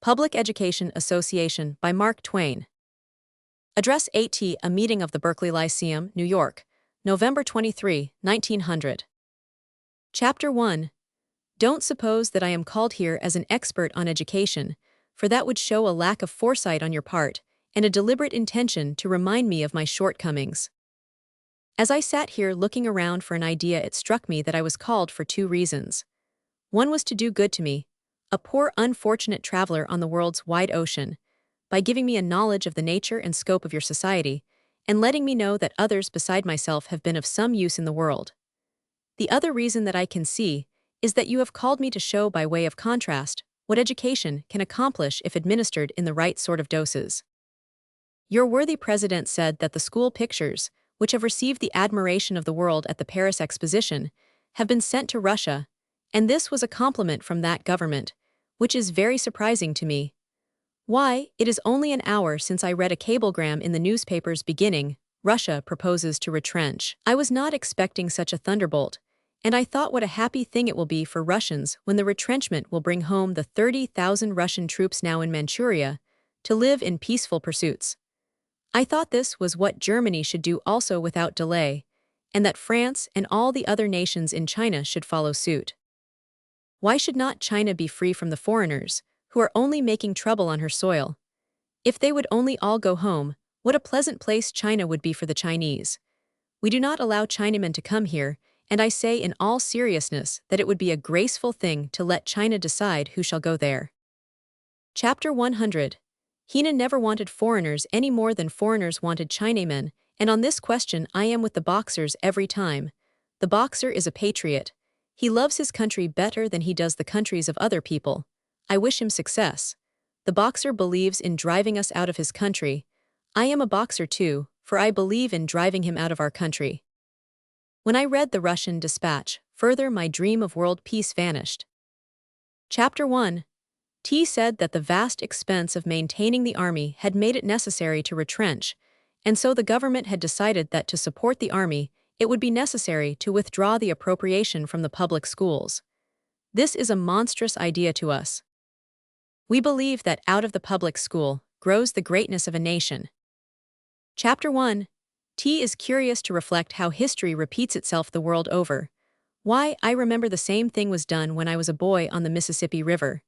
Public Education Association by Mark Twain. Address 8T, a meeting of the Berkeley Lyceum, New York, November 23, 1900. Chapter 1. Don't suppose that I am called here as an expert on education, for that would show a lack of foresight on your part, and a deliberate intention to remind me of my shortcomings. As I sat here looking around for an idea, it struck me that I was called for two reasons. One was to do good to me, a poor unfortunate traveler on the world's wide ocean, by giving me a knowledge of the nature and scope of your society, and letting me know that others beside myself have been of some use in the world. The other reason that I can see is that you have called me to show by way of contrast what education can accomplish if administered in the right sort of doses. Your worthy president said that the school pictures, which have received the admiration of the world at the Paris Exposition, have been sent to Russia, and this was a compliment from that government, which is very surprising to me. Why, it is only an hour since I read a cablegram in the newspapers beginning, "Russia proposes to retrench." I was not expecting such a thunderbolt, and I thought what a happy thing it will be for Russians when the retrenchment will bring home the 30,000 Russian troops now in Manchuria to live in peaceful pursuits. I thought this was what Germany should do also without delay, and that France and all the other nations in China should follow suit. Why should not China be free from the foreigners, who are only making trouble on her soil? If they would only all go home, what a pleasant place China would be for the Chinese. We do not allow Chinamen to come here, and I say in all seriousness that it would be a graceful thing to let China decide who shall go there. Chapter 100. Hina never wanted foreigners any more than foreigners wanted Chinamen, and on this question I am with the Boxers every time. The Boxer is a patriot. He loves his country better than he does the countries of other people. I wish him success. The Boxer believes in driving us out of his country. I am a Boxer too, for I believe in driving him out of our country. When I read the Russian dispatch, further my dream of world peace vanished. Chapter 1. T said that the vast expense of maintaining the army had made it necessary to retrench, and so the government had decided that to support the army, it would be necessary to withdraw the appropriation from the public schools. This is a monstrous idea to us. We believe that out of the public school grows the greatness of a nation. Chapter 1. T is curious to reflect how history repeats itself the world over. Why, I remember the same thing was done when I was a boy on the Mississippi River.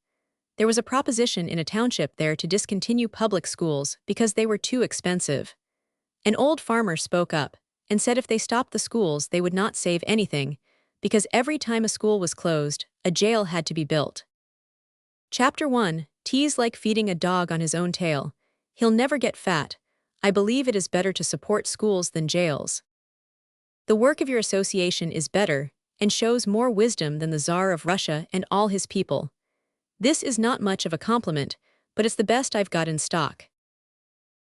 There was a proposition in a township there to discontinue public schools because they were too expensive. An old farmer spoke up and said if they stopped the schools they would not save anything, because every time a school was closed, a jail had to be built. Chapter 1. T's like feeding a dog on his own tail. He'll never get fat. I believe it is better to support schools than jails. The work of your association is better and shows more wisdom than the Tsar of Russia and all his people. This is not much of a compliment, but it's the best I've got in stock.